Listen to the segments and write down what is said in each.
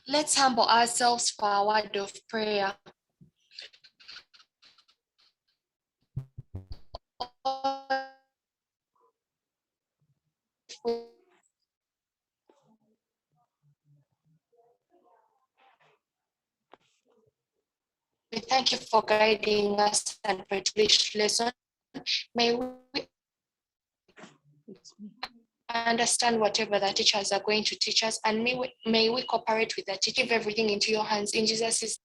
Let's humble ourselves for a word of prayer. We thank you for guiding us and for today's lesson. May we understand whatever the teachers are going to teach us, and may we cooperate with the teacher. Give everything into your hands in Jesus'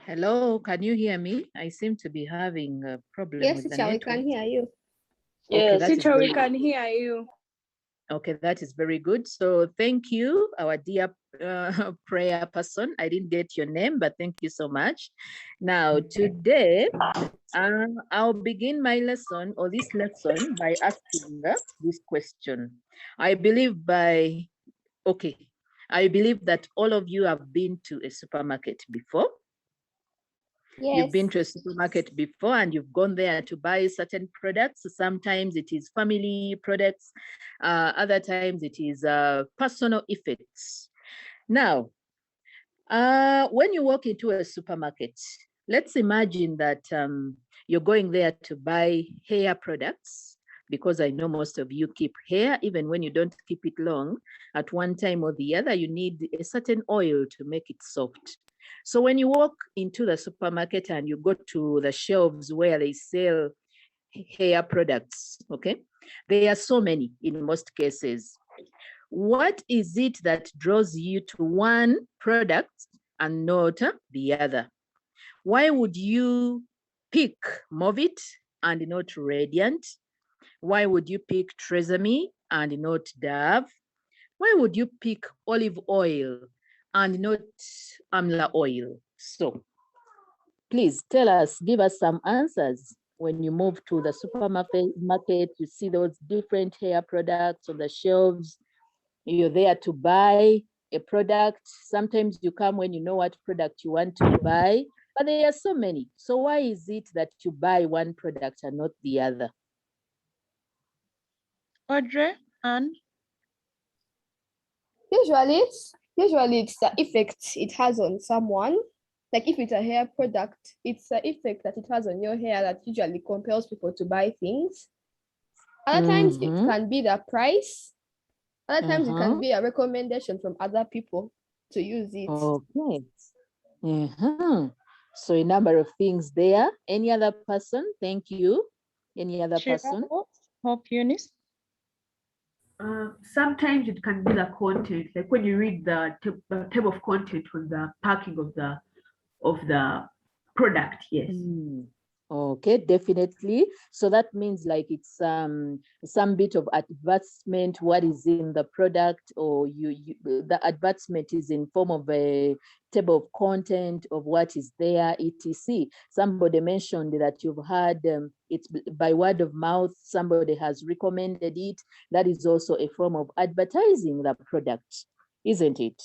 Hello, can you hear me? I seem to be having a problem with the teacher, network. we can hear you. Okay, Yes, teacher, we can hear you. Okay, that is very good. So thank you, our dear prayer person. I didn't get your name, but thank you so much. Now, today, I'll begin my lesson or this lesson by asking this question. I believe that all of you have been to a supermarket before. Yes. You've been to a supermarket before and you've gone there to buy certain products. Sometimes it is family products, other times it is personal effects. Now, when you walk into a supermarket, let's imagine that you're going there to buy hair products, because I know most of you keep hair, even when you don't keep it long, at one time or the other, you need a certain oil to make it soft. So when you walk into the supermarket and you go to the shelves where they sell hair products, okay, there are so many in most cases. What is it that draws you to one product and not the other? Why would you pick Movit and not Radiant? Why would you pick Tresemme and not Dove? Why would you pick olive oil and not amla oil? So please tell us, give us some answers. When you move to the supermarket, you see those different hair products on the shelves. You're there to buy a product. Sometimes you come when you know what product you want to buy, but there are so many. So why is it that you buy one product and not the other? Audrey, and Usually it's the effect it has on someone. Like if it's a hair product, it's the effect that it has on your hair that usually compels people to buy things. Other times it can be the price. Other times it can be a recommendation from other people to use it. Okay. So a number of things there. Any other person? Thank you. Any other person? Hope Eunice. Sometimes it can be the content, like when you read the table of content on the packing of the product. Yes. Okay, definitely. So that means like it's some bit of advertisement, what is in the product, or the advertisement is in form of a table of content of what is there, etc. Somebody mentioned that you've had it's by word of mouth, somebody has recommended it. That is also a form of advertising the product, isn't it?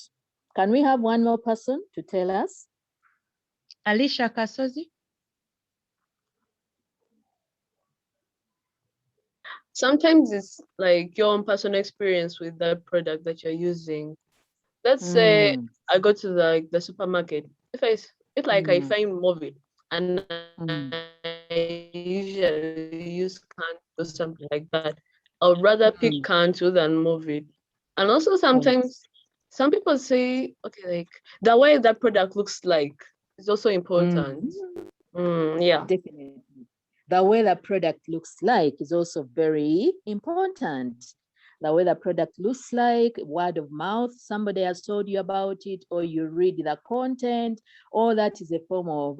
Can we have one more person to tell us? Alicia Kasozi. Sometimes it's like your own personal experience with that product that you're using. Let's say I go to the supermarket. If I find Movit and I usually use cans or something like that, I would rather pick cans than Movit. And also sometimes some people say, okay, like the way that product looks like is also important. Yeah. Definitely. The way the product looks like is also very important. The way the product looks like, word of mouth, somebody has told you about it, or you read the content, all that is a form of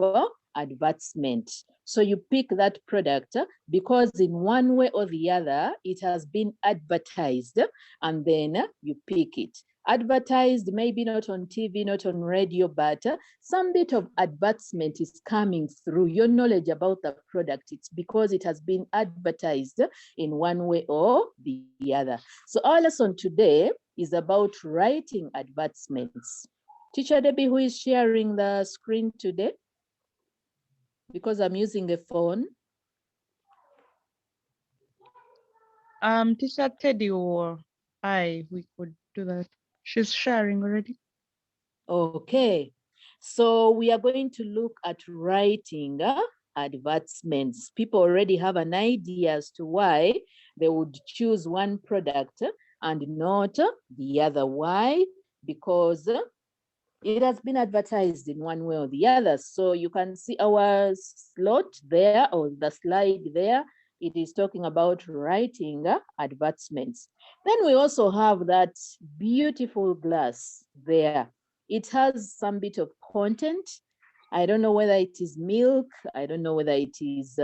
advertisement. So you pick that product because in one way or the other, it has been advertised, and then you pick it. Advertised, maybe not on TV, not on radio, but some bit of advertisement is coming through. Your knowledge about the product, it's because it has been advertised in one way or the other. So our lesson today is about writing advertisements. Teacher Debbie, who is sharing the screen today? Because I'm using a phone. Teacher Teddy or we could do that. She's sharing already. Okay, so we are going to look at writing advertisements. People already have an idea as to why they would choose one product and not the other. Why? Because it has been advertised in one way or the other. So you can see our slot there, or the slide there. It is talking about writing advertisements. Then we also have that beautiful glass there. It has some bit of content. I don't know whether it is milk. I don't know whether it is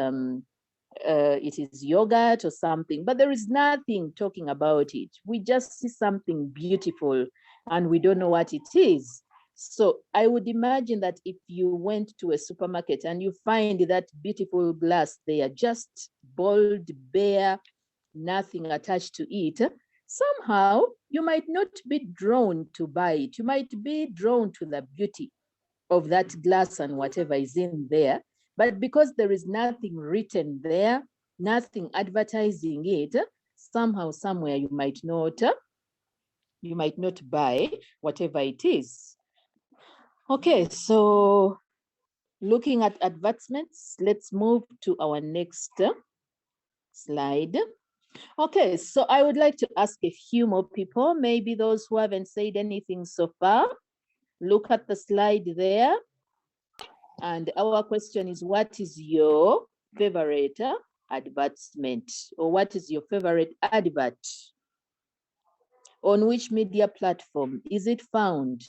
yogurt or something, but there is nothing talking about it. We just see something beautiful and we don't know what it is. So I would imagine that if you went to a supermarket and you find that beautiful glass there, just bold, bare, nothing attached to it, somehow you might not be drawn to buy it. You might be drawn to the beauty of that glass and whatever is in there. But because there is nothing written there, nothing advertising it, somehow, somewhere you might not buy whatever it is. Okay, so looking at advertisements, let's move to our next slide. Okay, so I would like to ask a few more people, maybe those who haven't said anything so far. Look at the slide there. And our question is, what is your favorite advertisement, or what is your favorite advert? On which media platform is it found?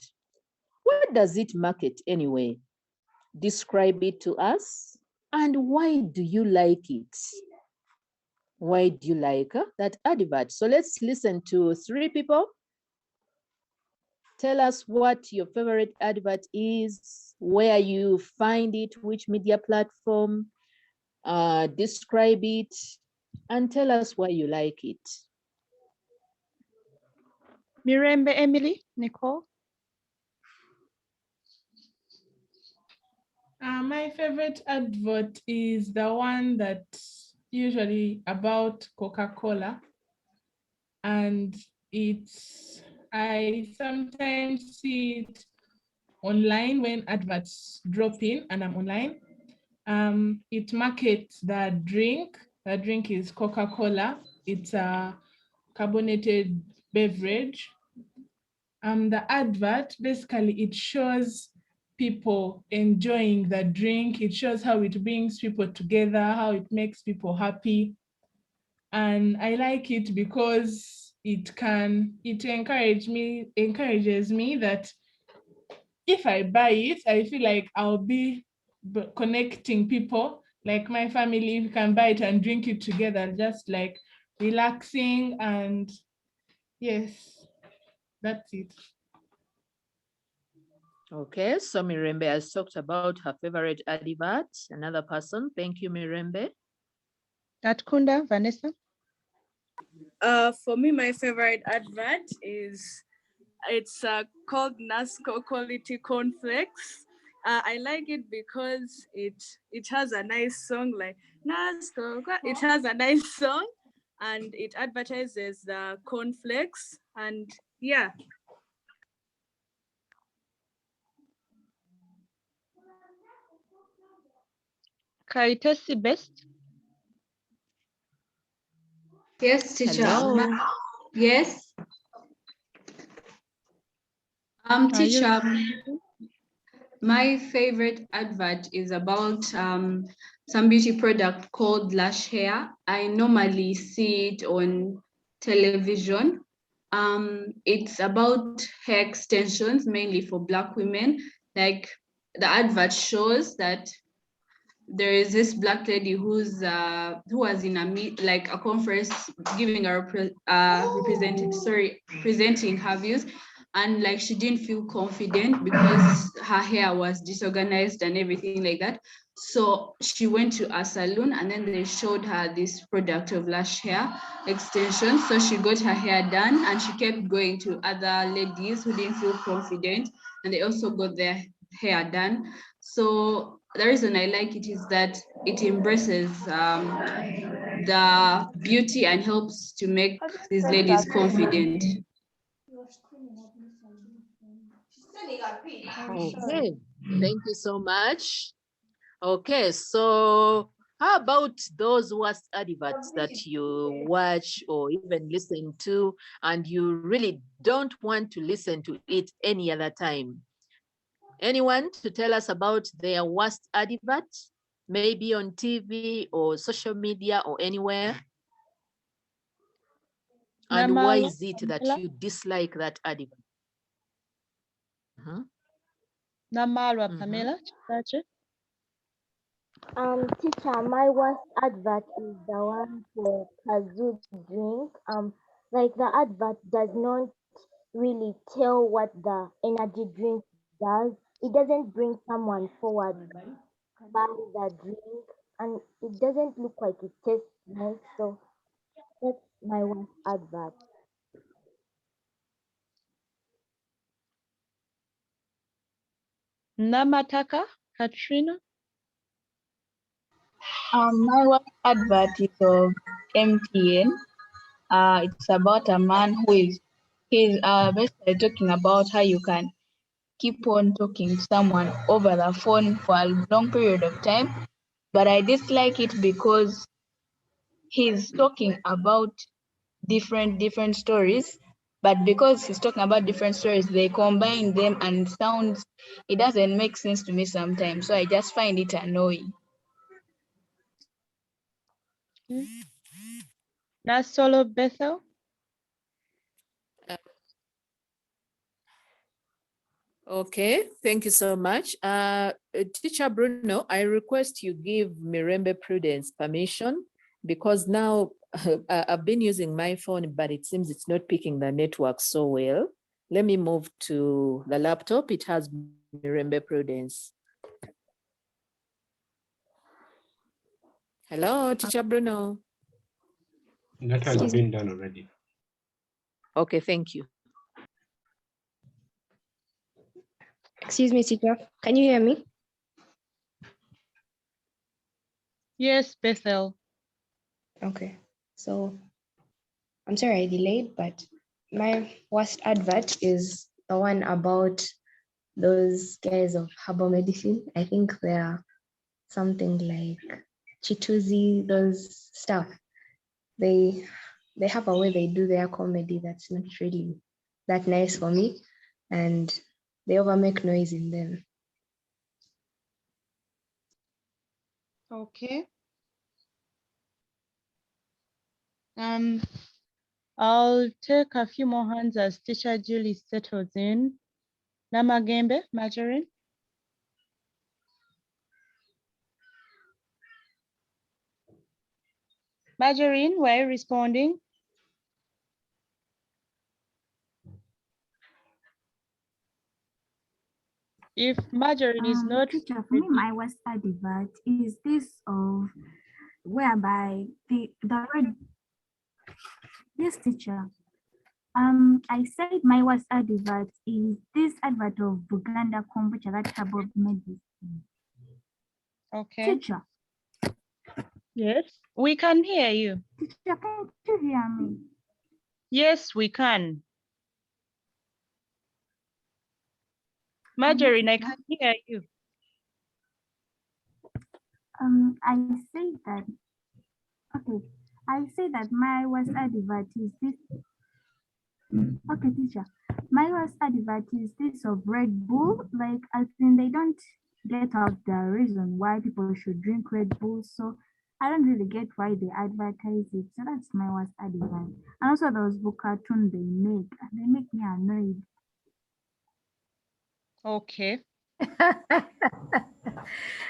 What does it market anyway? Describe it to us. And why do you like it? Why do you like that advert? So let's listen to 3 people. Tell us what your favorite advert is, where you find it, which media platform, describe it, and tell us why you like it. Mirembe Emily, Nicole. My favorite advert is the one that's usually about Coca-Cola, and I sometimes see it online when adverts drop in and I'm online. It markets the drink. The drink is Coca-Cola. It's a carbonated beverage. The advert, basically it shows people enjoying the drink. It shows how it brings people together, how it makes people happy. And I like it because it encourages me that if I buy it, I feel like I'll be connecting people, like my family. We can buy it and drink it together, just like relaxing. And yes, that's it. Okay, so Mirembe has talked about her favorite advert. Another person, thank you, Mirembe. Atkunda, Vanessa. For me, my favorite advert is called NASCO Quality Cornflakes. I like it because it has a nice song, like NASCO. It has a nice song, and it advertises the cornflakes, and yeah. Kaitesi Best. Yes, teacher. Hello. Yes. Teacher, my favorite advert is about some beauty product called Lash Hair. I normally see it on television. It's about hair extensions, mainly for Black women. Like the advert shows that there is this Black lady who was in a conference, giving presenting her views, and like she didn't feel confident because her hair was disorganized and everything like that. So she went to a salon and then they showed her this product of lash hair extension. So she got her hair done and she kept going to other ladies who didn't feel confident and they also got their hair done. So the reason I like it is that it embraces the beauty and helps to make these ladies confident. Okay, thank you so much. Okay, so how about those worst adverts that you watch or even listen to and you really don't want to listen to it any other time? Anyone to tell us about their worst advert, maybe on TV or social media or anywhere? And why is it that you dislike that advert? Namalwa Pamela, Teacher, my worst advert is the one for Kazoo drink. Like the advert does not really tell what the energy drink does. It doesn't bring someone forward buy the drink, and it doesn't look like it tastes nice. So that's my worst advert. Namataka, Katrina. My work advert is of MTN. It's about a man he's basically talking about how you can keep on talking to someone over the phone for a long period of time. But I dislike it because he's talking about different stories. But because he's talking about different stories, they combine them and it doesn't make sense to me sometimes. So I just find it annoying. Nasolo Bethel. Okay, thank you so much. Teacher Bruno, I request you give Mirembe Prudence permission because now I've been using my phone, but it seems it's not picking the network so well. Let me move to the laptop. It has Mirembe Prudence. Hello, Teacher Bruno. That has been done already. Okay, thank you. Excuse me, teacher. Can you hear me? Yes, Bethel. Okay. So I'm sorry I delayed, but my worst advert is the one about those guys of herbal medicine. I think they're something like Chituzi, those stuff. They have a way they do their comedy that's not really that nice for me, and they over make noise in them. Okay. I'll take a few more hands as Teacher Julie settles in. Namagembe, Marjorie. Marjorie, were you responding? If Marjorie is not teacher, for me, my worst advert is this of whereby the red. Yes, teacher. I said my worst advert is this advert of Buganda kombucha that about medicine. Okay. Teacher. Yes, we can hear you. Teacher, can you hear me? Yes, we can. Marjorie, I can hear you. I say that. Okay, I say that my worst advert is this. Okay, teacher. My worst advert is this of Red Bull. Like, I think they don't get out the reason why people should drink Red Bull. So I don't really get why they advertise it. So that's my worst advert. And also those book cartoons they make me annoyed. Okay.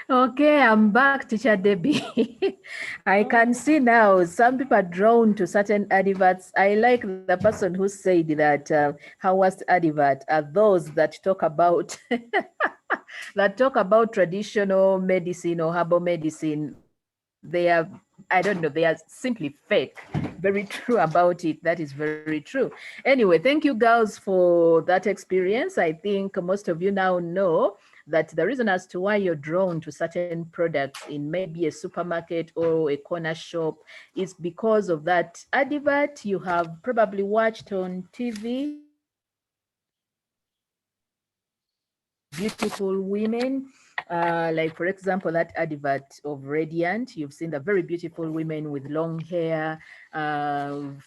Okay, I'm back, Teacher Debbie. I can see now some people are drawn to certain adverts. I like the person who said that how worst advert are those that talk about that talk about traditional medicine or herbal medicine. They are, I don't know, they are simply fake. Very true about it. That is very true. Anyway, thank you girls for that experience. I think most of you now know that the reason as to why you're drawn to certain products in maybe a supermarket or a corner shop is because of that advert you have probably watched on TV of beautiful women. Like for example, that advert of Radiant, you've seen the very beautiful women with long hair,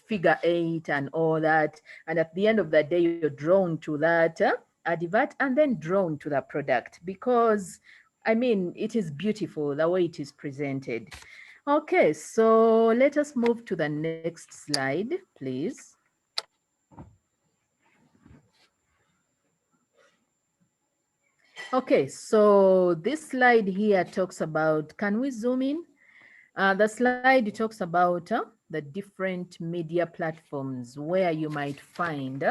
figure 8 and all that. And at the end of the day, you're drawn to that advert and then drawn to the product because, I mean, it is beautiful the way it is presented. Okay, so let us move to the next slide, please. Okay, so this slide here talks about, can we zoom in? The slide talks about the different media platforms where you might find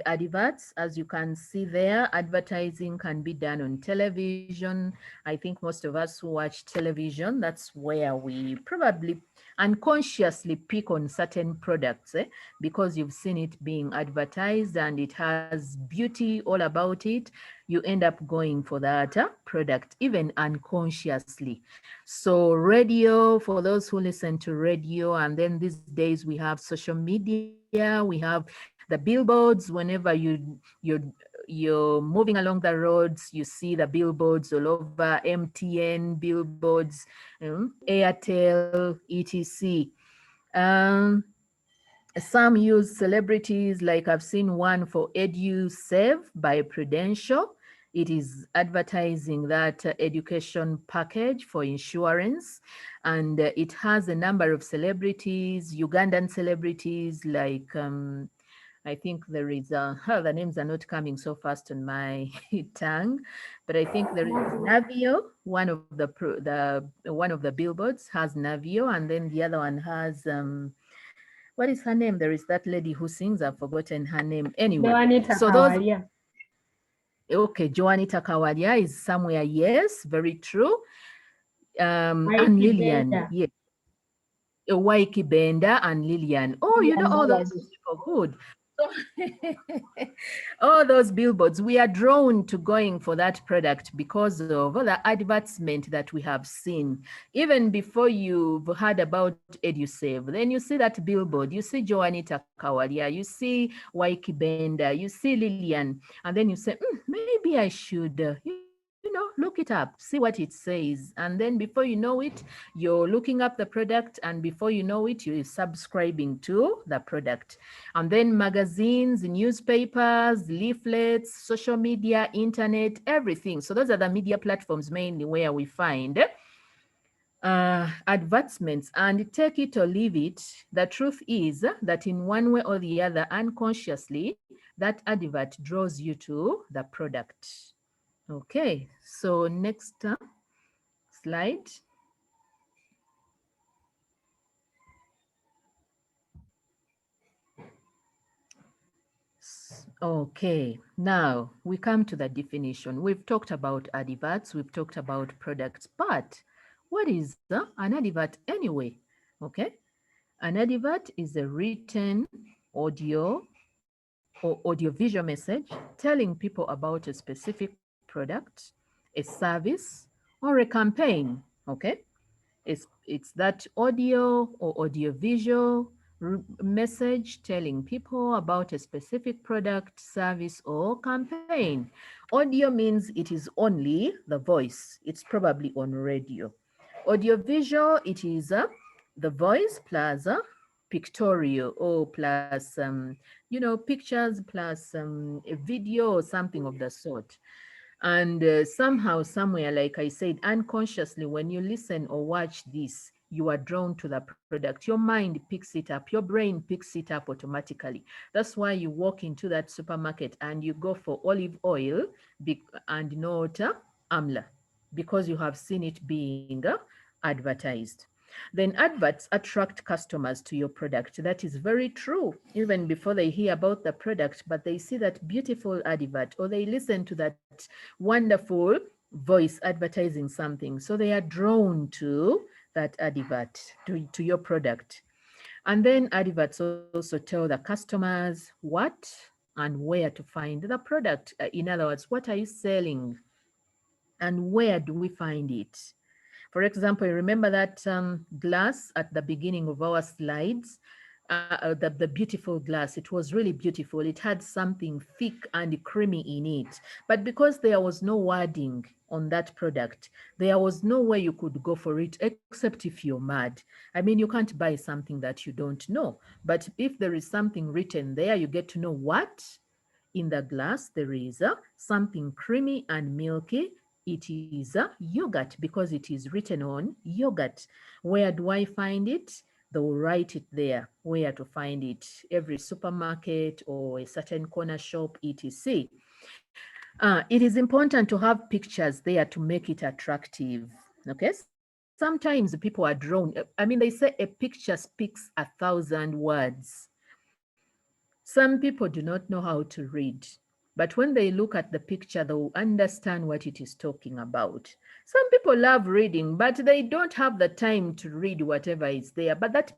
adverts. As you can see there, advertising can be done on television. I think most of us who watch television, that's where we probably unconsciously pick on certain products because you've seen it being advertised and it has beauty all about it. You end up going for that product, even unconsciously. So radio, for those who listen to radio, and then these days we have social media, we have the billboards. Whenever you're moving along the roads, you see the billboards all over, MTN billboards, Airtel, etc. Some use celebrities, like I've seen one for EduSave by Prudential. It is advertising that education package for insurance. And it has a number of celebrities, Ugandan celebrities like, I think there is, the names are not coming so fast on my tongue, but I think there is Navio, one of the billboards has Navio, and then the other one has, what is her name? There is that lady who sings, I've forgotten her name. Anyway, Joanita so those, Kawalia. okay, Joanita Kawalia is somewhere, yes, very true. And Waiki Lillian, Benda. yes. Waiki Benda and Lillian. Oh, you know all those people, good. So all those billboards, we are drawn to going for that product because of the advertisement that we have seen. Even before you've heard about EduSave, then you see that billboard, you see Joanita Kawalia, you see Waiki Benda, you see Lillian, and then you say, maybe I should, look it up, see what it says. And then before you know it, you're looking up the product, and before you know it, you're subscribing to the product. And then magazines, newspapers, leaflets, social media, internet, everything. So those are the media platforms mainly where we find advertisements. And take it or leave it, the truth is that in one way or the other, unconsciously, that advert draws you to the product. Okay, so next slide. Okay, now we come to the definition. We've talked about adverts, we've talked about products, but what is an advert anyway? Okay, an advert is a written audio or audiovisual message telling people about a specific product, a service, or a campaign. Okay, it's that audio or audiovisual message telling people about a specific product, service, or campaign. Audio means it is only the voice. It's probably on radio. Audiovisual, it is the voice plus pictorial or plus, pictures plus a video or something of the sort. And somehow, somewhere, like I said, unconsciously, when you listen or watch this, you are drawn to the product. Your mind picks it up. Your brain picks it up automatically. That's why you walk into that supermarket and you go for olive oil and not amla, because you have seen it being advertised. Then adverts attract customers to your product. That is very true. Even before they hear about the product, but they see that beautiful advert or they listen to that wonderful voice advertising something. So they are drawn to that advert, to your product. And then adverts also tell the customers what and where to find the product. In other words, what are you selling and where do we find it? For example, remember that glass at the beginning of our slides, the beautiful glass. It was really beautiful. It had something thick and creamy in it. But because there was no wording on that product, there was no way you could go for it except if you're mad. I mean, you can't buy something that you don't know. But if there is something written there, you get to know what in the glass there is something creamy and milky. It is yogurt because it is written on yogurt. Where do I find it? They will write it there, where to find it, every supermarket or a certain corner shop, etc. It is important to have pictures there to make it attractive. Okay, sometimes people are drawn. I mean, they say a picture speaks 1,000 words. Some people do not know how to read, but when they look at the picture, they will understand what it is talking about. Some people love reading, but they don't have the time to read whatever is there. But that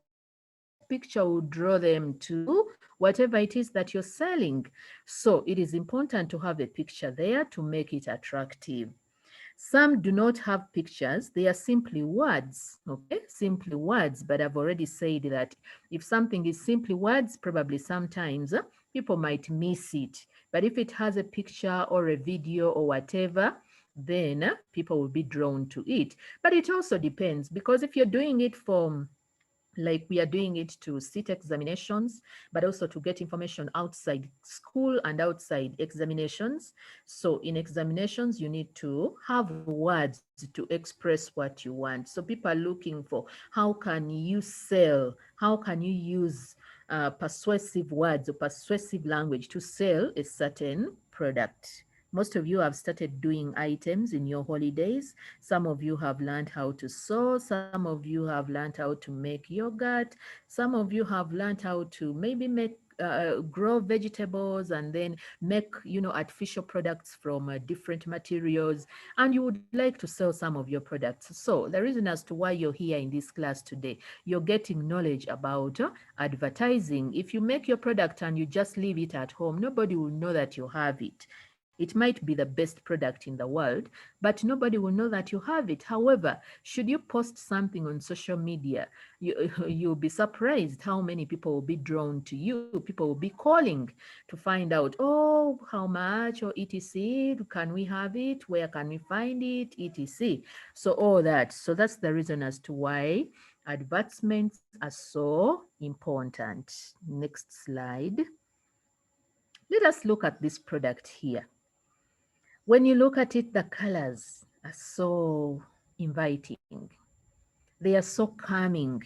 picture will draw them to whatever it is that you're selling. So it is important to have a picture there to make it attractive. Some do not have pictures. They are simply words, okay? Simply words, but I've already said that if something is simply words, probably sometimes people might miss it. But if it has a picture or a video or whatever, then people will be drawn to it. But it also depends, because if you're doing it for, like we are doing it to sit examinations, but also to get information outside school and outside examinations. So in examinations, you need to have words to express what you want. So people are looking for, how can you sell? How can you use persuasive words or persuasive language to sell a certain product? Most of you have started doing items in your holidays. Some of you have learned how to sew. Some of you have learned how to make yogurt. Some of you have learned how to maybe make grow vegetables and then make, you know, artificial products from different materials, and you would like to sell some of your products. So the reason as to why you're here in this class today, you're getting knowledge about advertising. If you make your product and you just leave it at home, nobody will know that you have it. It might be the best product in the world, but nobody will know that you have it. However, should you post something on social media, you'll be surprised how many people will be drawn to you. People will be calling to find out, oh, how much or etc. Can we have it? Where can we find it? etc. So all that. So that's the reason as to why advertisements are so important. Next slide. Let us look at this product here. When you look at it, the colors are so inviting. They are so calming.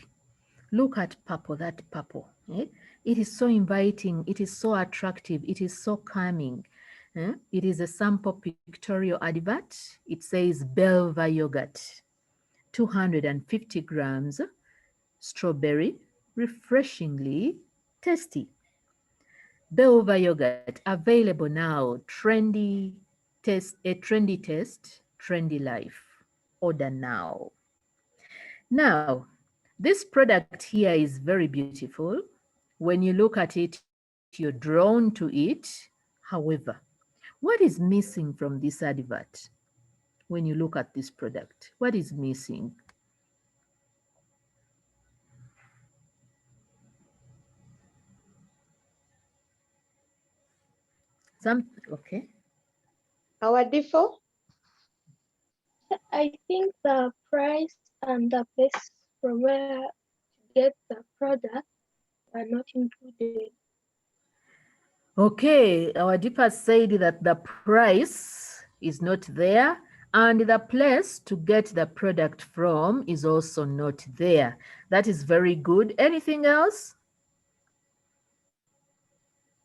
Look at purple, that purple. Eh? It is so inviting. It is so attractive. It is so calming. Eh? It is a sample pictorial advert. It says Belva yogurt, 250 grams, strawberry, refreshingly tasty. Belva yogurt, available now, trendy taste, a trendy taste, trendy life. Order now. Now, this product here is very beautiful. When you look at it, you're drawn to it. However, what is missing from this advert? When you look at this product, what is missing? Okay. Our default? I think the price and the place from where to get the product are not included. Okay, our deeper said that the price is not there And the place to get the product from is also not there. That is very good. Anything else?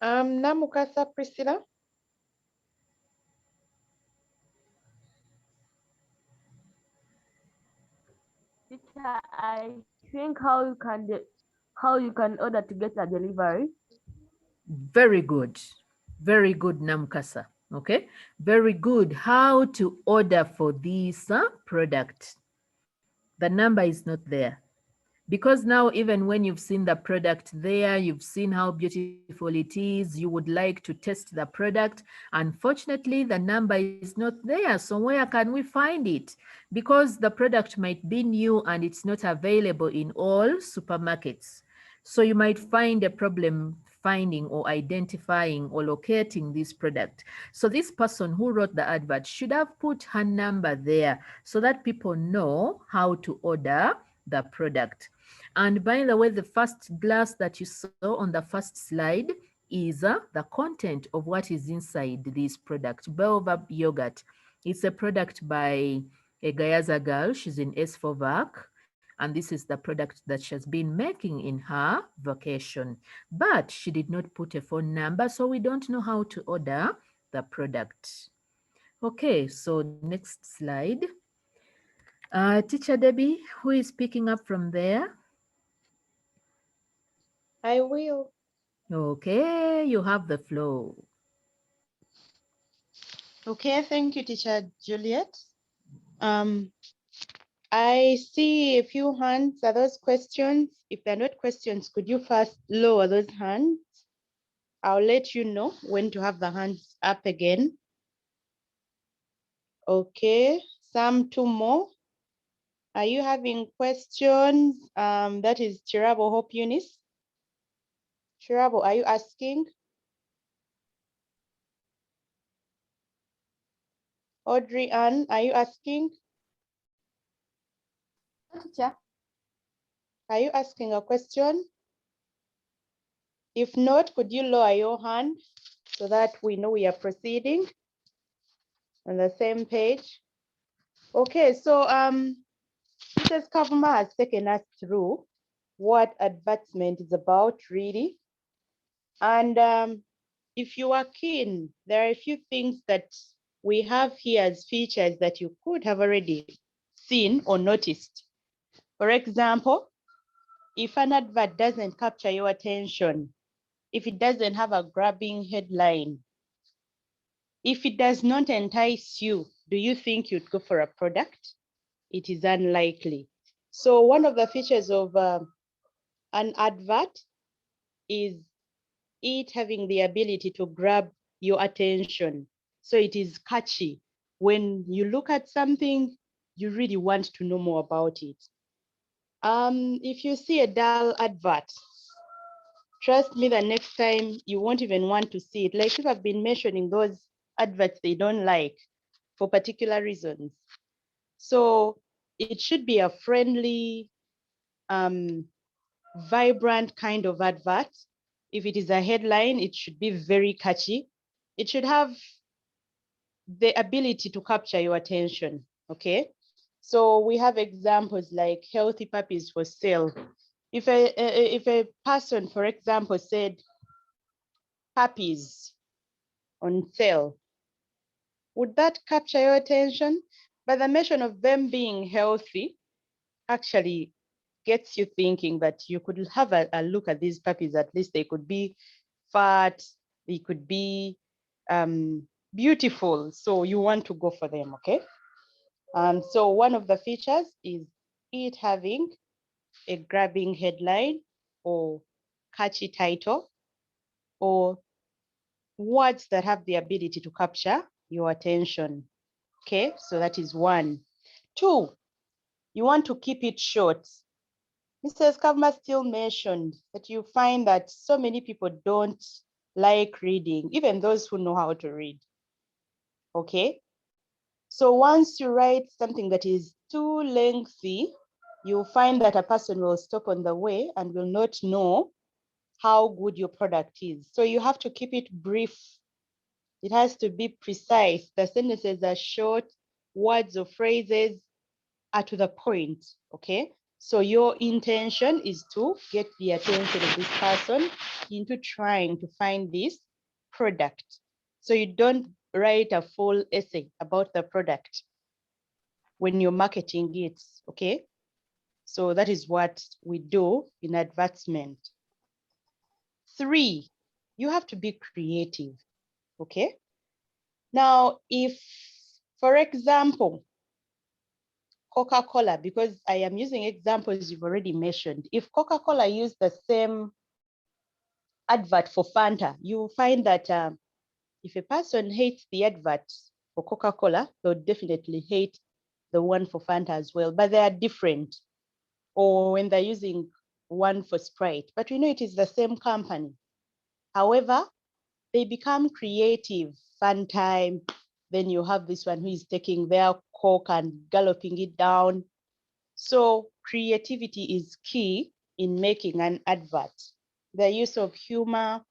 Namukasa Priscilla. Teacher, I think how you can order to get a delivery. Very good. Very good, Namkasa. Okay. Very good. How to order for this product. The number is not there. Because now, even when you've seen the product there, you've seen how beautiful it is, you would like to test the product. Unfortunately, the number is not there. So where can we find it? Because the product might be new and it's not available in all supermarkets. So you might find a problem finding or identifying or locating this product. So this person who wrote the advert should have put her number there so that people know how to order the product. And by the way, the first glass that you saw on the first slide is the content of what is inside this product, Baobab yogurt. It's a product by a Gayaza girl. She's in S4VAC. And this is the product that she has been making in her vacation. But she did not put a phone number, so we don't know how to order the product. Okay, so next slide. Teacher Debbie, who is picking up from there? I will. Okay, you have the floor. Okay, thank you, Teacher Juliet. I see a few hands. Are those questions? If they're not questions, could you first lower those hands? I'll let you know when to have the hands up again. Okay, two more. Are you having questions? That is Chirabo Hope Eunice. Chirabo, are you asking? Audrey Ann, are you asking? Teacher. Are you asking a question? If not, could you lower your hand so that we know we are proceeding on the same page? Okay, so Mrs. Kavuma has taken us through what advertisement is about, really. And if you are keen, there are a few things that we have here as features that you could have already seen or noticed. For example, if an advert doesn't capture your attention, if it doesn't have a grabbing headline, if it does not entice you, do you think you'd go for a product? It is unlikely. So one of the features of an advert is it having the ability to grab your attention. So it is catchy. When you look at something, you really want to know more about it. If you see a dull advert, trust me, the next time you won't even want to see it. Like if I've been mentioning those adverts they don't like for particular reasons. So it should be a friendly, vibrant kind of advert. If it is a headline, it should be very catchy. It should have the ability to capture your attention, okay? So we have examples like healthy puppies for sale. If a person, for example, said puppies on sale, would that capture your attention? But the mention of them being healthy actually gets you thinking that you could have a look at these puppies. At least they could be fat, they could be beautiful. So you want to go for them, okay? And so one of the features is it having a grabbing headline or catchy title or words that have the ability to capture your attention. Okay, so that is one. Two, you want to keep it short. Mrs. Kavma still mentioned that you find that so many people don't like reading, even those who know how to read. Okay, so once you write something that is too lengthy, you'll find that a person will stop on the way and will not know how good your product is. So you have to keep it brief. It has to be precise. The sentences are short, words or phrases are to the point, okay? So your intention is to get the attention of this person into trying to find this product. So you don't write a full essay about the product when you're marketing it, okay? So that is what we do in advertisement. 3, you have to be creative, okay? Now, if, for example, Coca-Cola, because I am using examples you've already mentioned. If Coca-Cola used the same advert for Fanta, you find that if a person hates the advert for Coca-Cola, they'll definitely hate the one for Fanta as well, but they are different. Or when they're using one for Sprite, but we know it is the same company. However, they become creative, fun time. Then you have this one who is taking their Coke and galloping it down. So creativity is key in making an advert. The use of humor.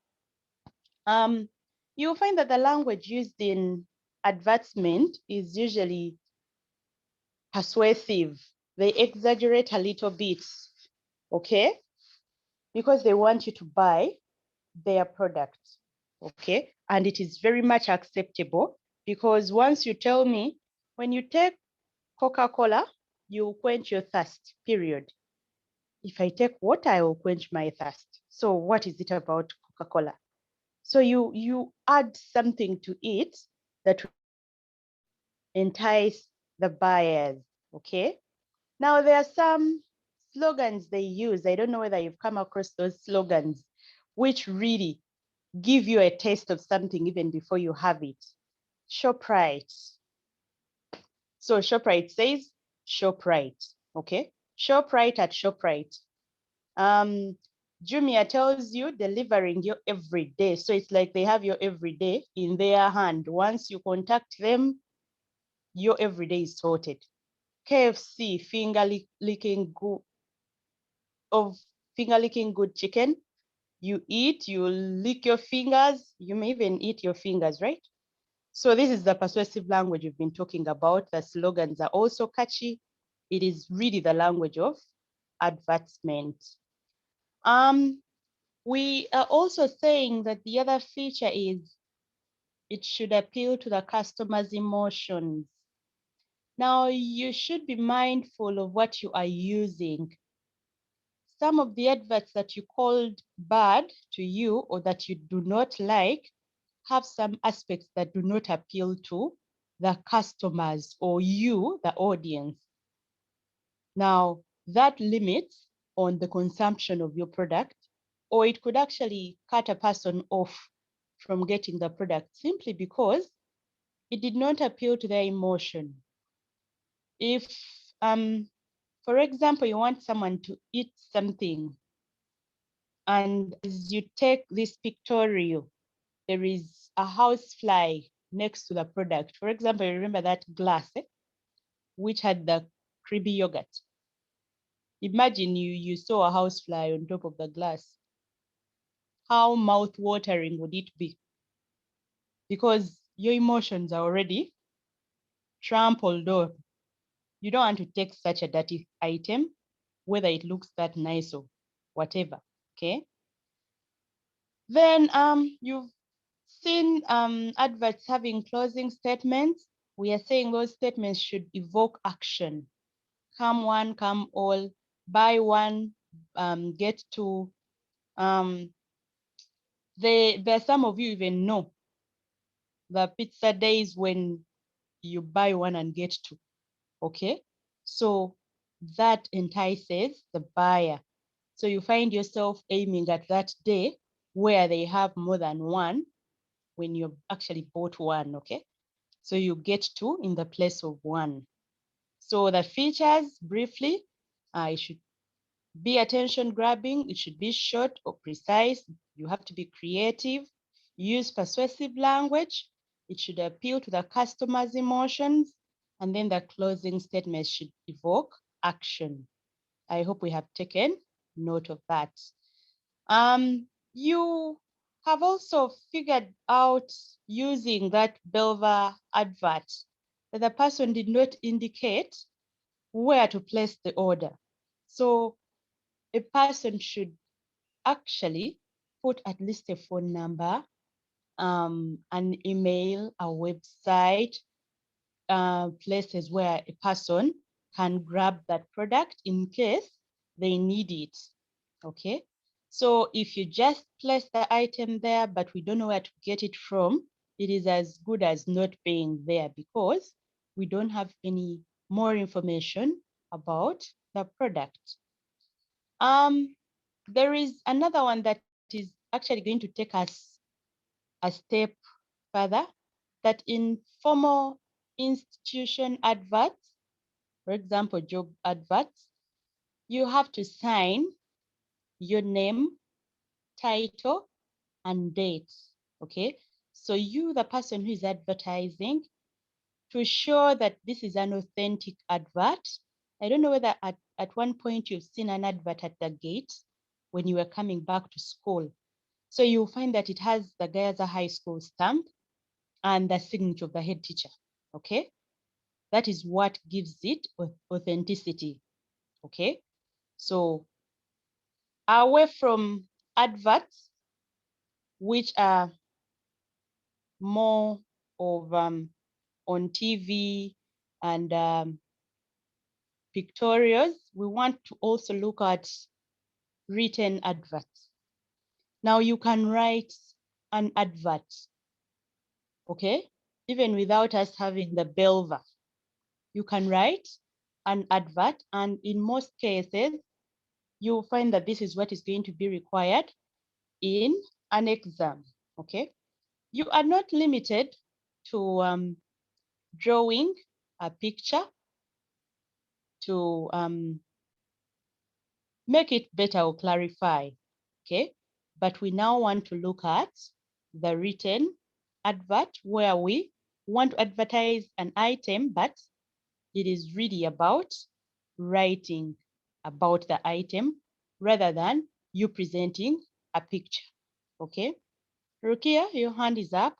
You'll find that the language used in advertisement is usually persuasive. They exaggerate a little bit, okay? Because they want you to buy their product, okay? And it is very much acceptable because once you tell me, when you take Coca-Cola, you quench your thirst, period. If I take water, I will quench my thirst. So what is it about Coca-Cola? So you add something to it that will entice the buyers, okay? Now there are some slogans they use. I don't know whether you've come across those slogans, which really give you a taste of something even before you have it. ShopRite. So ShopRite says ShopRite, okay? ShopRite at ShopRite. Jumia tells you delivering your every day. So it's like they have your everyday in their hand. Once you contact them, your everyday is sorted. KFC, finger licking good chicken. You eat, you lick your fingers, you may even eat your fingers, right? So this is the persuasive language we've been talking about. The slogans are also catchy. It is really the language of advertisement. We are also saying that the other feature is it should appeal to the customer's emotions. Now, you should be mindful of what you are using. Some of the adverts that you called bad to you or that you do not like have some aspects that do not appeal to the customers or you, the audience. Now, that limits on the consumption of your product, or it could actually cut a person off from getting the product simply because it did not appeal to their emotion. If, for example, you want someone to eat something and as you take this pictorial, there is a housefly next to the product. For example, you remember that glass, which had the creamy yogurt. Imagine you saw a housefly on top of the glass. How mouth-watering would it be? Because your emotions are already trampled on. You don't want to take such a dirty item, whether it looks that nice or whatever, okay? Then you've seen adverts having closing statements. We are saying those statements should evoke action. Come one, come all, buy one, get two. There some of you even know the pizza days when you buy one and get two, okay? So that entices the buyer. So you find yourself aiming at that day where they have more than one when you actually bought one, okay? So you get two in the place of one. So the features, briefly, it should be attention grabbing, it should be short or precise, you have to be creative, use persuasive language, it should appeal to the customer's emotions, and then the closing statement should evoke action. I hope we have taken note of that. You have also figured out using that Belva advert that the person did not indicate where to place the order. So a person should actually put at least a phone number, an email, a website, places where a person can grab that product in case they need it. Okay. So if you just place the item there, but we don't know where to get it from, it is as good as not being there because we don't have any more information about the product. There is another one that is actually going to take us a step further, that in formal institution adverts, for example, job adverts, you have to sign your name, title, and date, okay? So you, the person who is advertising, to show that this is an authentic advert. I don't know whether at one point you've seen an advert at the gate when you were coming back to school. So you'll find that it has the Gaza High School stamp and the signature of the head teacher, okay? That is what gives it authenticity, okay? So away from adverts, which are more of on TV and pictorials, we want to also look at written adverts. Now you can write an advert, okay? Even without us having the belva, you can write an advert, and in most cases, you'll find that this is what is going to be required in an exam, okay? You are not limited to drawing a picture to make it better or clarify, okay? But we now want to look at the written advert where we want to advertise an item, but it is really about writing about the item rather than you presenting a picture, okay? Rukia, your hand is up.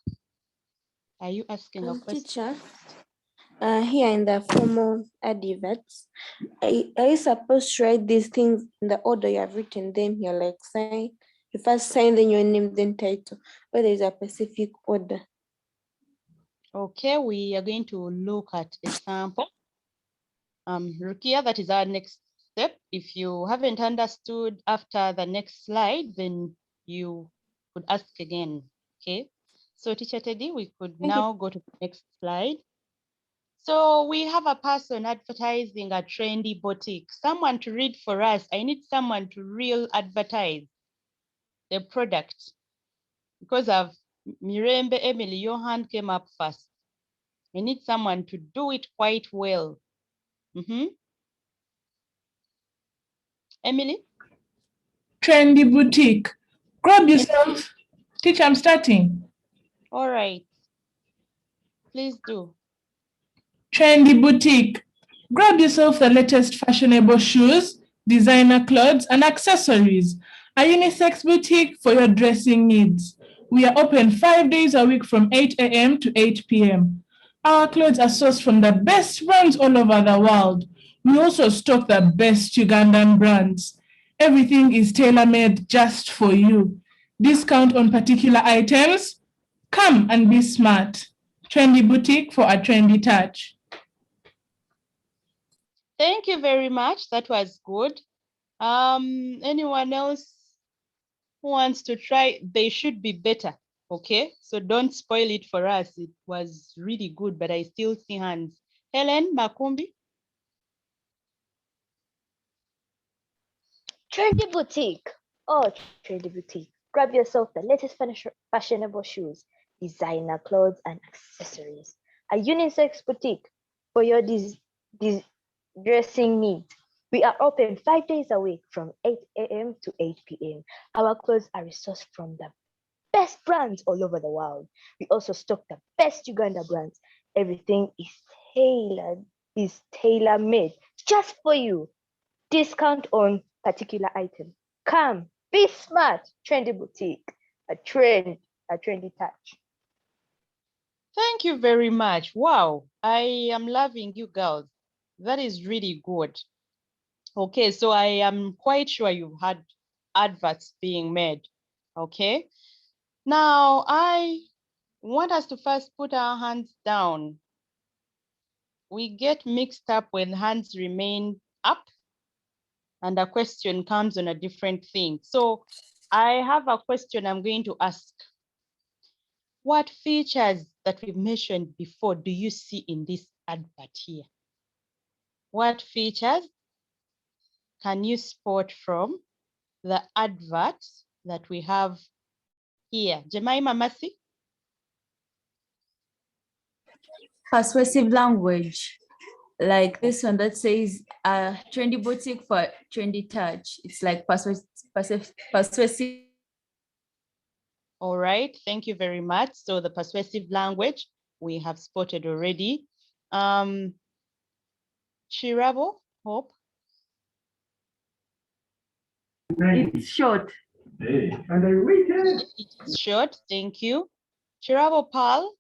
Are you asking a question? Teacher, here in the formal adverts, are you supposed to write these things in the order you have written them here, like sign, you first sign, then your name, then title, or there is a specific order? Okay, we are going to look at a sample. Rukia, that is our next step. If you haven't understood after the next slide, then you could ask again, okay? So Teacher Teddy, we could now go to the next slide. So we have a person advertising a Trendy Boutique. Someone to read for us. I need someone to real advertise the product because of Mirembe Emily, your hand came up first. I need someone to do it quite well. Emily? Trendy Boutique. Grab yourself. Teacher, I'm starting. All right. Please do. Trendy Boutique. Grab yourself the latest fashionable shoes, designer clothes, and accessories. A unisex boutique for your dressing needs. We are open 5 days a week from 8 a.m. to 8 p.m. Our clothes are sourced from the best brands all over the world. We also stock the best Ugandan brands. Everything is tailor-made just for you. Discount on particular items. Come and be smart. Trendy Boutique for a trendy touch. Thank you very much. That was good. Anyone else who wants to try? They should be better. Okay, so don't spoil it for us. It was really good, but I still see hands. Helen Makumbi. Trendy Boutique. Oh, Trendy Boutique. Grab yourself the latest fashionable shoes, designer clothes, and accessories. A unisex boutique for your dressing needs. We are open 5 days a week from 8 a.m. to 8 p.m. Our clothes are resourced from the best brands all over the world. We also stock the best Uganda brands. Everything is tailor-made just for you. Discount on particular item. Come, be smart. Trendy Boutique, a trendy touch. Thank you very much. Wow, I am loving you girls. That is really good. Okay, so I am quite sure you've had adverts being made. Okay, now I want us to first put our hands down. We get mixed up when hands remain up and a question comes on a different thing. So I have a question I'm going to ask. What features that we've mentioned before do you see in this advert here? What features can you spot from the advert that we have here? Jemima Masi? Persuasive language, like this one that says trendy boutique for trendy touch. It's like persuasive. All right, thank you very much. So the persuasive language we have spotted already. Chirabo, Hope? It's short. Hey, and I waited. It's short, thank you. Chirabo Pal?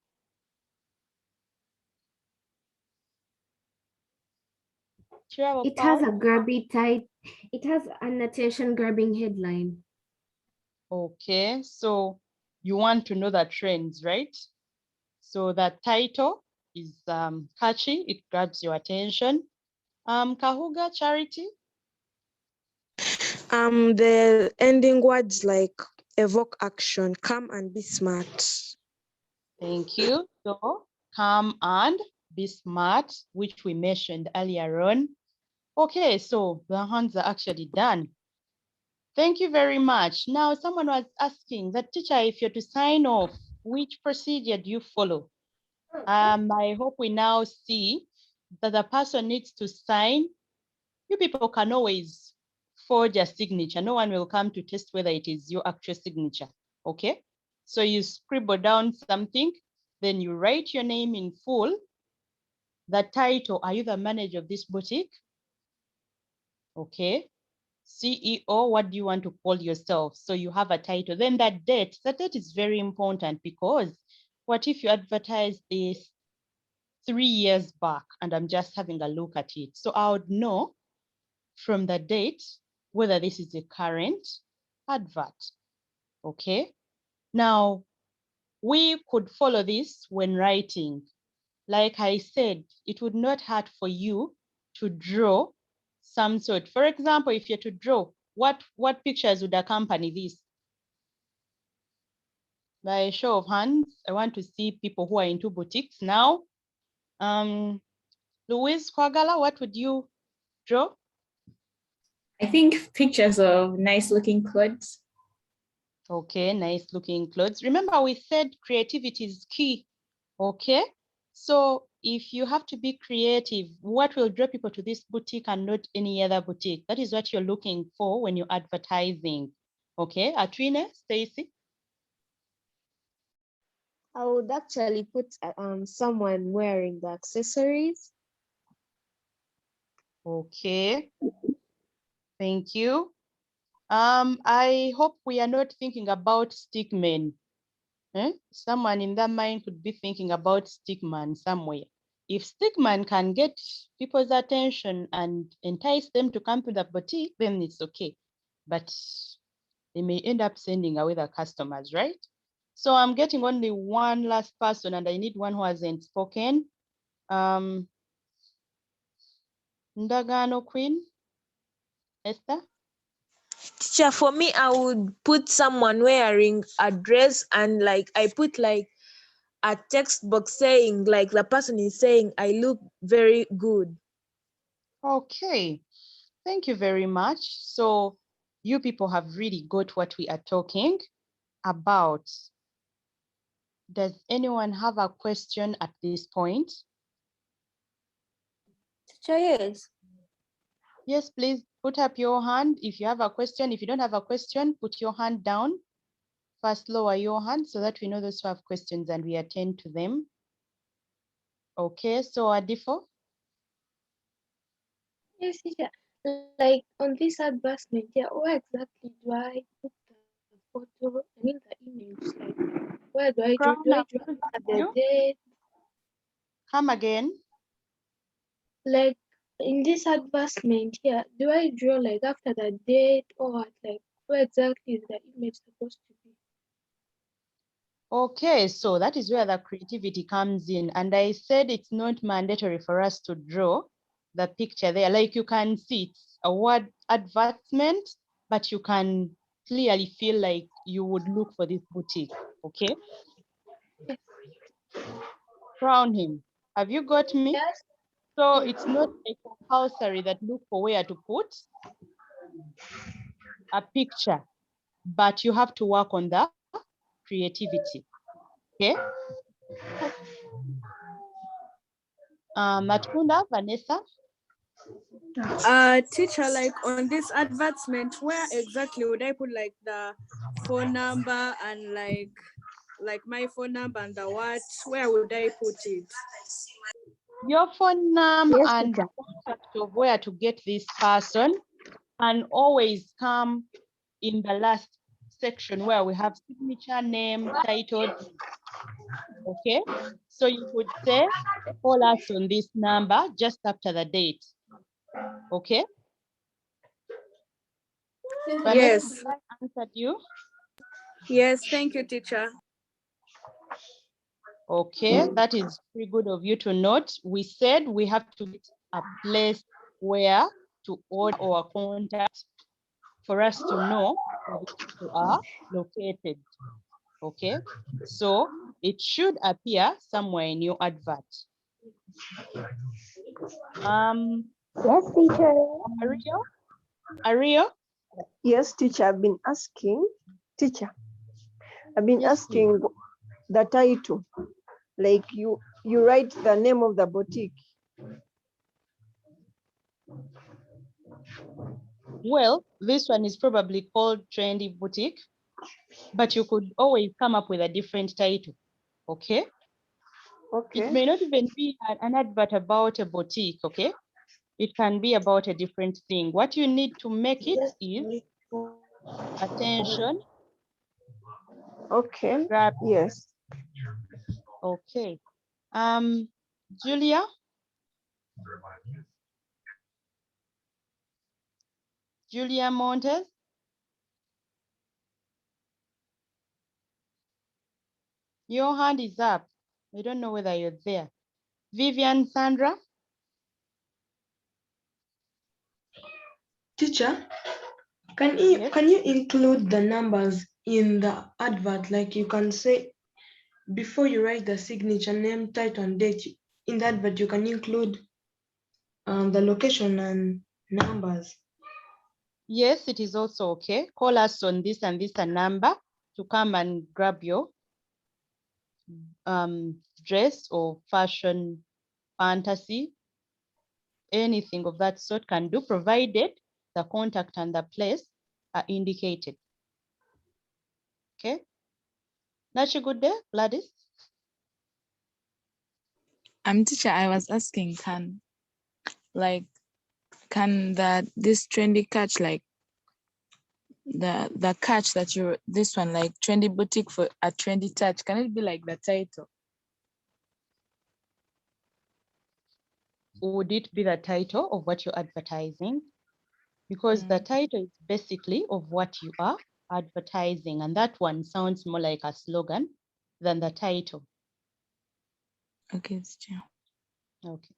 It has a grabby tight. It has an attention-grabbing headline. Okay, so you want to know the trends, right? So the title is catchy, it grabs your attention. Kahuga, Charity? The ending words like evoke action, come and be smart. Thank you. So come and be smart, which we mentioned earlier on. Okay, so the hands are actually done. Thank you very much. Now, someone was asking the teacher, if you're to sign off, which procedure do you follow? I hope we now see that the person needs to sign. You people can always forge a signature. No one will come to test whether it is your actual signature, okay? So you scribble down something, then you write your name in full. The title, are you the manager of this boutique? Okay. CEO, what do you want to call yourself? So you have a title. Then that date, the date is very important because what if you advertise this 3 years back and I'm just having a look at it? So I would know from the date whether this is a current advert. Okay. Now, we could follow this when writing. Like I said, it would not hurt for you to draw some sort. For example, if you're to draw, what pictures would accompany this? By a show of hands, I want to see people who are into boutiques now. Louise Kwagala, what would you draw? I think pictures of nice looking clothes. Okay, nice looking clothes. Remember, we said creativity is key. Okay, so if you have to be creative, what will draw people to this boutique and not any other boutique? That is what you're looking for when you're advertising. Okay, Atwine, Stacy? I would actually put someone wearing the accessories. Okay, thank you. I hope we are not thinking about stickmen. Someone in that mind could be thinking about stickman somewhere. If stickman can get people's attention and entice them to come to the boutique, then it's okay. But they may end up sending away the customers, right? So I'm getting only one last person and I need one who hasn't spoken. Ndagano Queen, Esther? Teacher, for me, I would put someone wearing a dress and like I put like a text box saying like the person is saying, I look very good. Okay, thank you very much. So you people have really got what we are talking about. Does anyone have a question at this point? Teacher, yes. Yes, please put up your hand if you have a question. If you don't have a question, put your hand down. First, lower your hand so that we know those who have questions and we attend to them. Okay, so Adifo? Yes, teacher. Like on this advertisement, yeah, where exactly do I put the photo? I mean the image. Like where do I draw? Do I draw at the date? Come again. Like in this advertisement here, do I draw like after the date or what? Like where exactly is the image supposed to be? Okay, so that is where the creativity comes in. And I said it's not mandatory for us to draw the picture there. Like you can see it's a word advertisement, but you can clearly feel like you would look for this boutique, okay? Crown him. Have you got me? Yes. So it's not compulsory that look for where to put a picture, but you have to work on the creativity, okay? Matunda, Vanessa. Teacher, like on this advertisement, where exactly would I put like the phone number and like my phone number and the what? Where would I put it? Your phone number and contact of where to get this person and always come in the last section where we have signature, name, title. Okay, so you could say call us on this number just after the date. Okay. Yes. Vanessa, I answered you. Yes, thank you, teacher. Okay, that is pretty good of you to note. We said we have to get a place where to order our contact for us to know where the people are located. Okay, so it should appear somewhere in your advert. Yes, teacher. Ario? Yes, teacher, I've been asking. Teacher, I've been Yes, asking the title. Like you write the name of the boutique. Well, this one is probably called Trendy Boutique, but you could always come up with a different title, okay? Okay. It may not even be an advert about a boutique, okay? It can be about a different thing. What you need to make it is attention. Okay, Grab. yes. Okay. Julia? Julia Montes? Your hand is up. I don't know whether you're there. Vivian Sandra? Teacher, can you include the numbers in the advert? Like you can say, before you write the signature, name, title, and date, in the advert you can include the location and numbers. Yes, it is also okay. Call us on this and this number to come and grab your dress or fashion fantasy. Anything of that sort can do, provided the contact and the place are indicated. Okay. Nachi, good day, Gladys. Teacher, I was asking, can this trendy catch, like the catch that this one, like Trendy Boutique for a trendy touch, can it be like the title? Would it be the title of what you're advertising? Because the title is basically of what you are advertising, and that one sounds more like a slogan than the title. Okay, teacher. Okay.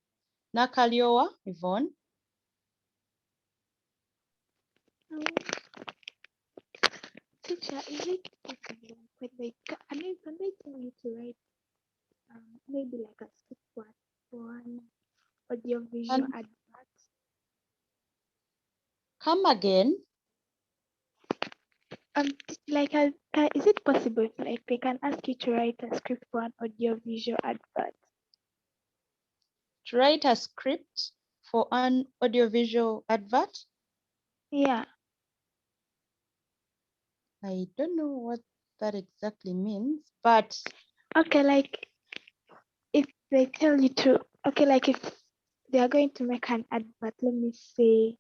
Nakaliowa, Yvonne. Teacher, is it possible when can they tell you to write maybe like a script for an audiovisual advert? Come again. Like is it possible like they can ask you to write a script for an audiovisual advert? To write a script for an audiovisual advert? Yeah. I don't know what that exactly means, but okay, like if they tell you to, okay, like if they are going to make an advert, let me say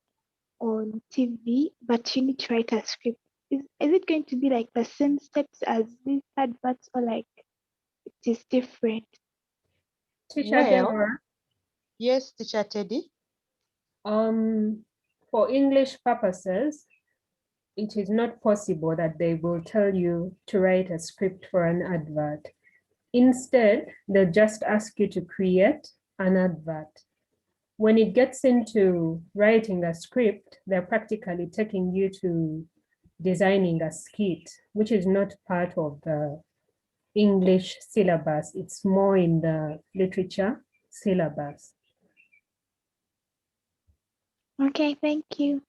on TV, but you need to write a script. Is it going to be like the same steps as these adverts, or like it is different? Teacher Well, Deborah, yes, Teacher Teddy. For English purposes, it is not possible that they will tell you to write a script for an advert. Instead, they'll just ask you to create an advert. When it gets into writing a script, they're practically taking you to designing a skit, which is not part of the English syllabus. It's more in the literature syllabus. Okay, thank you.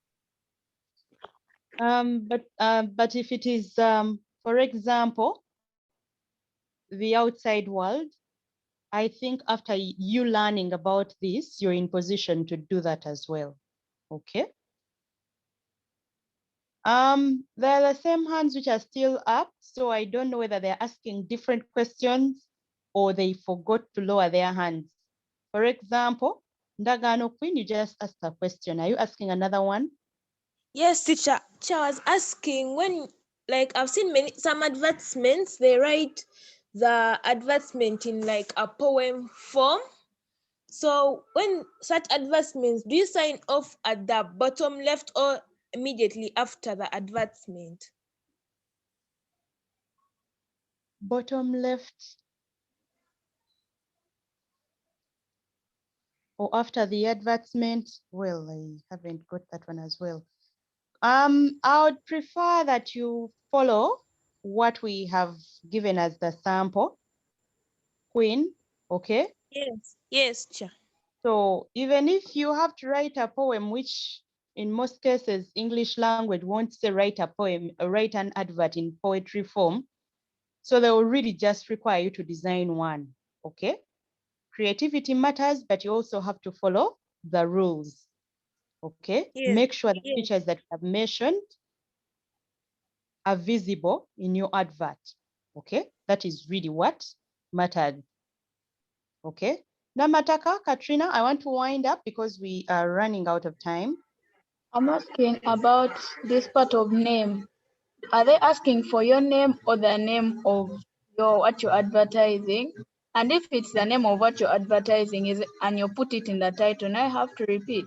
But if it is, for example, the outside world, I think after you learning about this, you're in position to do that as well. Okay. There are the same hands which are still up, so I don't know whether they're asking different questions or they forgot to lower their hands. For example, Ndagano Queen, you just asked a question. Are you asking another one? Yes, teacher. Teacher was asking when, like, I've seen some advertisements, they write the advertisement in like a poem form. So when such advertisements, do you sign off at the bottom left or immediately after the advertisement? Bottom left. Or after the advertisement? Well, I haven't got that one as well. I would prefer that you follow what we have given as the sample. Queen, okay? Yes, yes, teacher. So even if you have to write a poem, which in most cases, English language won't say write a poem, write an advert in poetry form. So they will really just require you to design one, okay? Creativity matters, but you also have to follow the rules, okay? Yes. Make sure the Yes. features that I've mentioned are visible in your advert, okay? That is really what mattered, okay? Namataka, Katrina, I want to wind up because we are running out of time. I'm asking about this part of name. Are they asking for your name or the name of what you're advertising? And if it's the name of what you're advertising and you put it in the title, now I have to repeat.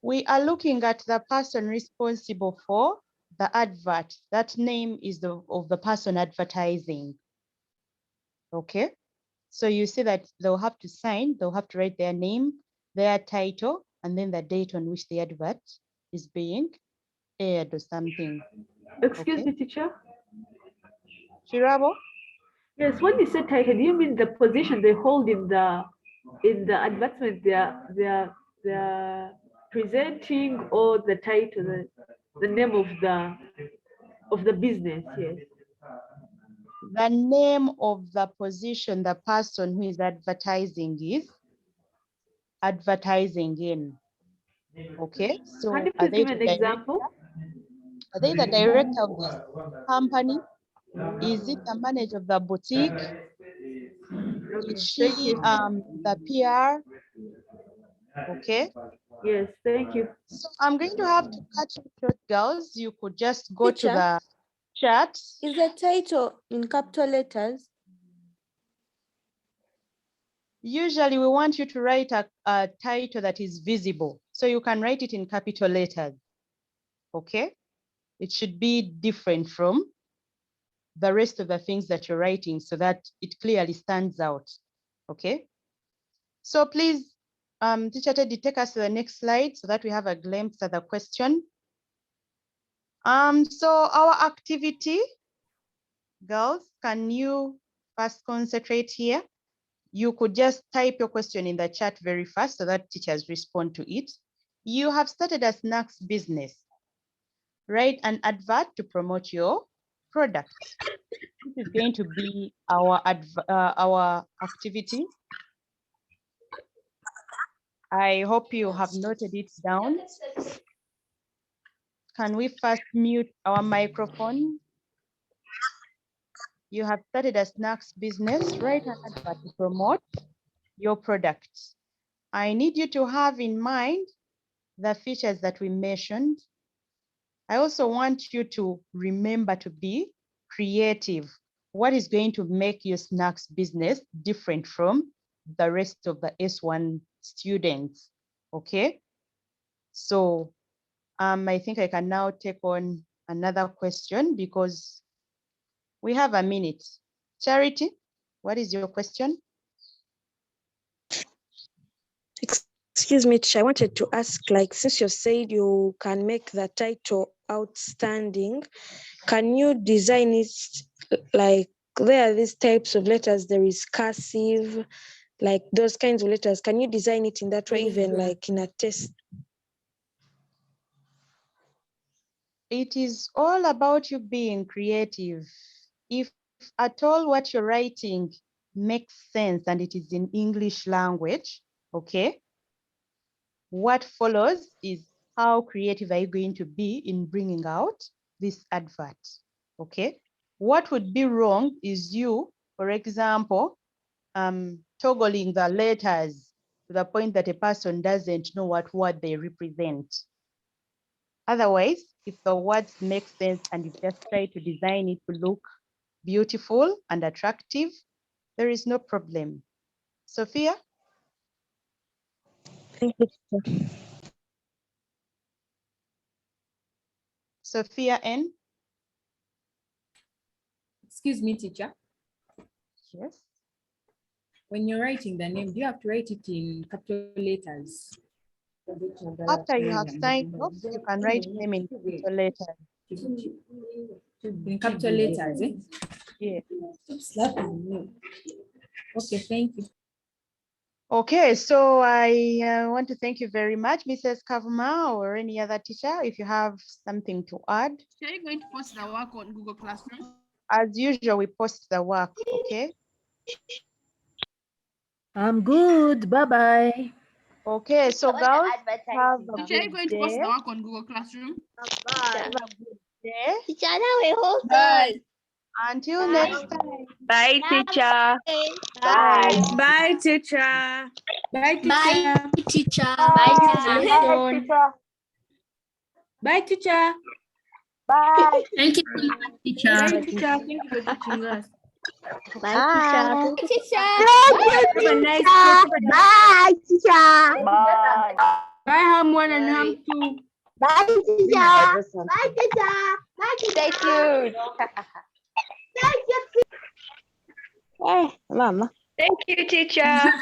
We are looking at the person responsible for the advert. That name is of the person advertising. Okay. So you see that they'll have to sign, they'll have to write their name, their title, and then the date on which the advert is being aired or something. Excuse me, teacher. Shirabo? Yes, when you say title, do you mean the position they hold in the advertisement they're presenting, or the title, the name of the business? Yes. The name of the position the person who is advertising is advertising in. Okay, so Can you are please they give the an example? Are they the director of this company? Is it the manager of the boutique? Is she the PR? Okay. Yes, thank you. So I'm going to have to cut you short, girls. You could just go to Teacher, the chat. is the title in capital letters? Usually we want you to write a title that is visible. So you can write it in capital letters. Okay. It should be different from the rest of the things that you're writing so that it clearly stands out. Okay. So please, Teacher Teddy, take us to the next slide so that we have a glimpse at the question. So our activity, girls, can you first concentrate here? You could just type your question in the chat very fast so that teachers respond to it. You have started a snacks business. Write an advert to promote your product. This is going to be our activity. I hope you have noted it down. Can we first mute our microphone? You have started a snacks business. Write an advert to promote your product. I need you to have in mind the features that we mentioned. I also want you to remember to be creative. what is going to make your snacks business different from the rest of the S1 students, okay? So I think I can now take on another question because we have a minute. Charity, what is your question? Excuse me, Tisha, I wanted to ask, like, since you said you can make the title outstanding, can you design it like there are these types of letters, there is cursive, like those kinds of letters. Can you design it in that way, even like in a test? It is all about you being creative. If at all what you're writing makes sense and it is in English language, okay, what follows is how creative are you going to be in bringing out this advert, okay? What would be wrong is you, for example, toggling the letters to the point that a person doesn't know what word they represent. Otherwise, if the words make sense and you just try to design it to look beautiful and attractive, there is no problem. Sophia? Thank you. Sophia N. Excuse me, teacher. Yes. When you're writing the name, do you have to write it in capital letters? After you have signed off, you can write them in capital letters. In capital letters, eh? Yeah. Okay, thank you. Okay, so I want to thank you very much, Mrs. Kavuma, or any other teacher, if you have something to add. Are you going to post the work on Google Classroom? As usual, we post the work, okay? I'm good. Bye-bye. Okay, so girls, have a Are you good going to post day. the work on Google Classroom? Have a good day. Bye. Until next time. Bye, teacher. Bye. Bye, teacher. Bye, teacher. teacher. Bye, teacher. Bye, teacher. Bye. Thank you, teacher. Bye, teacher. Thank you for teaching us. Bye. Teacher. Have a nice day. Bye, teacher. Bye. Bye, Ham 1 and Ham 2. Bye, teacher. Bye, teacher. Bye, teacher. Thank you. Hey, Mama. Thank you, teacher.